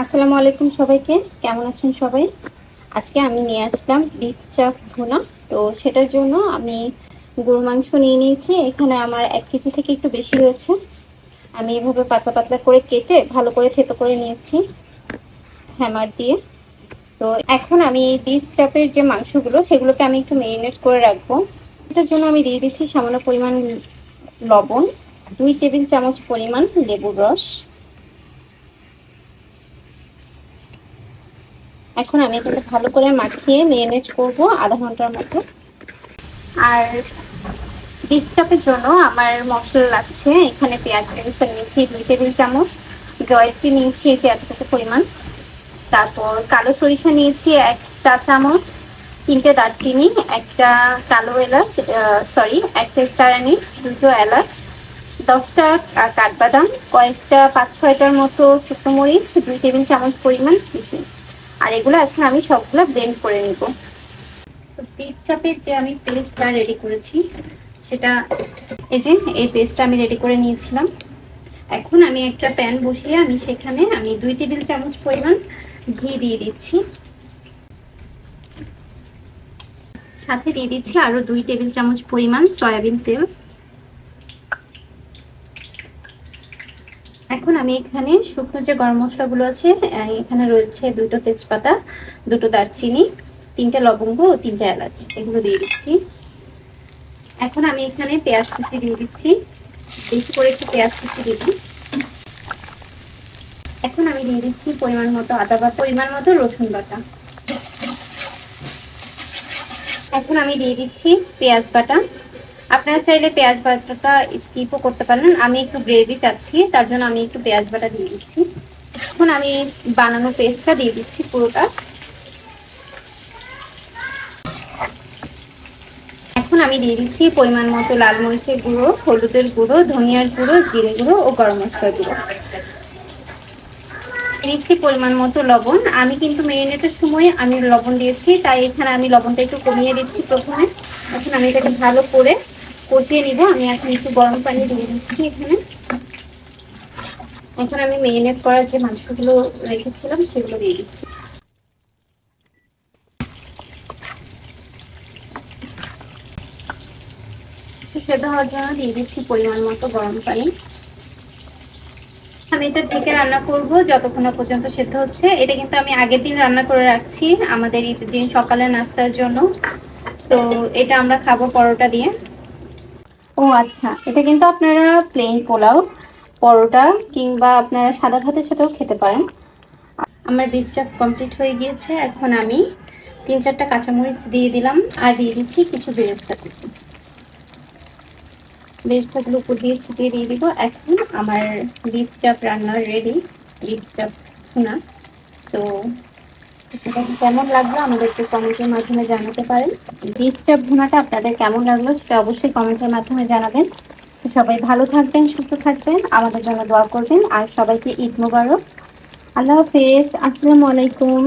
আসসালামু আলাইকুম সবাইকে। কেমন আছেন সবাই? আজকে আমি নিয়ে আসলাম বিফ চাপ ভুনা। তো সেটার জন্য আমি গরু মাংস নিয়ে নিয়েছি। এখানে আমার 1 কেজি থেকে একটু বেশি হয়েছে। আমি এভাবে পাতলা পাতলা করে কেটে ভালো করে থেতো করে নিয়েছি হ্যামার দিয়ে। তো এখন আমি এই বিফ চাপের যে মাংসগুলো সেগুলোকে আমি একটু মেরিনেট করে রাখবো। এটার জন্য আমি দিয়ে দিচ্ছি সামান্য পরিমাণ লবণ, 2 টেবিল চামচ পরিমাণ লেবুর রস। এখন আমি এটাকে ভালো করে মাখিয়ে মেরিনেট করব আধা ঘন্টার মতো। আর বিফ চাপের জন্য আমার মশলা লাগছে, এখানে পেঁয়াজ বেরেস্তা নিয়েছি 2 টেবিল চামচ, জয়ত্রী নিয়েছি এই যে এতটুকু পরিমাণ, তারপর কালো সরিষা নিয়েছি 1 চা চামচ, 3টে দারচিনি, একটা কালো এলাচ, একটা স্টার অ্যানিস, 2টো এলাচ, 10টা কাঠবাদাম, কয়েকটা 5-6টার মতো শুকনো মরিচ, 2 টেবিল চামচ পরিমাণ কিশমিশ। আর এগুলো এখন আমি সবগুলো ব্লেন্ড করে নিব। তো বিফ চাপের যে আমি পেস্টটা রেডি করেছি সেটা এই যে এই পেস্টটা আমি রেডি করে নিয়েছিলাম। এখন আমি একটা প্যান বসিয়ে সেখানে 2 টেবিল চামচ পরিমাণ ঘি দিয়ে দিচ্ছি, সাথে দিয়ে দিচ্ছি আরো 2 টেবিল চামচ পরিমাণ সয়াবিন তেল। এখন আমি এখানে শুকনো যে গরম মশলাগুলো আছে, এখানে রয়েছে 2টো তেজপাতা, 2টো দারচিনি, 3টে লবঙ্গ ও 3টে এলাচ, এগুলো দিয়ে দিচ্ছি। এখন আমি এখানে পেঁয়াজ কুচি দিয়ে দিচ্ছি, বেশি করে একটু পেঁয়াজ কুচি দিচ্ছি। এখন আমি দিয়ে দিচ্ছি পরিমাণ মতো আদা বাটা, পরিমাণ মতো রসুন বাটা। এখন আমি দিয়ে দিচ্ছি পেঁয়াজ বাটা। আপনারা চাইলে পেঁয়াজ বাটাটা স্কিপও করতে পারেন, আমি একটু গ্রেভি চাচ্ছি তার জন্য আমি একটু পেঁয়াজ বাটা দিয়ে দিচ্ছি। এখন আমি বানানো পেস্টটা দিয়ে দিচ্ছি পুরোটা। এখন আমি দিয়ে দিচ্ছি পরিমাণ মতো লাল মরিচের গুঁড়ো, হলুদের গুঁড়ো, ধনিয়ার গুঁড়ো, জিরে গুঁড়ো ও গরম মশলার গুঁড়ো। দিচ্ছি পরিমাণ মতো লবণ। আমি কিন্তু মেরিনেটের সময় আমি লবণ দিয়েছি, তাই এখানে আমি লবণটা একটু কমিয়ে দিচ্ছি প্রথমে। এখন আমি এটাকে ভালো করে কষিয়ে নিব। আমি এখন একটু গরম পানি দিয়ে দিচ্ছি এখানে। এখন আমি মেরিনেট করার যে মাংসগুলো রেখেছিলাম সেগুলো দিয়ে দিচ্ছি। সেদ্ধ হওয়ার জন্য দিয়ে দিচ্ছি পরিমাণ মতো গরম পানি। আমি এটা ঢেকে রান্না করব যতক্ষণ না পর্যন্ত সেদ্ধ হচ্ছে। এটা কিন্তু আমি আগের দিন রান্না করে রাখছি আমাদের ঈদের দিন সকালে নাস্তার জন্য। তো এটা আমরা খাবো পরোটা দিয়ে। ও আচ্ছা, এটা কিন্তু আপনারা প্লেন পোলাও, পরোটা কিংবা আপনারা সাদা ভাতের সাথেও খেতে পারেন। আমার বিফ চাপ কমপ্লিট হয়ে গিয়েছে। এখন আমি 3-4টা কাঁচামরিচ দিয়ে দিলাম আর দিয়ে দিচ্ছি কিছু বেরেস্তা কুচি। বেরেস্তাগুলো উপর দিয়ে ছিটিয়ে দিয়ে দিব। এখন আমার বিফ চাপ রান্না রেডি, বিফ চাপ ভুনা। সো সেটা কেমন লাগলো আমাদেরকে কমেন্টের মাধ্যমে জানাতে পারেন। বিফ চাপ ভুনাটা আপনাদের কেমন লাগলো সেটা অবশ্যই কমেন্টের মাধ্যমে জানাবেন। সবাই ভালো থাকবেন, সুস্থ থাকবেন, আমাদের জন্য দোয়া করবেন। আর সবাইকে ঈদ মোবারক। আল্লাহ হাফেজ। আসসালামু আলাইকুম।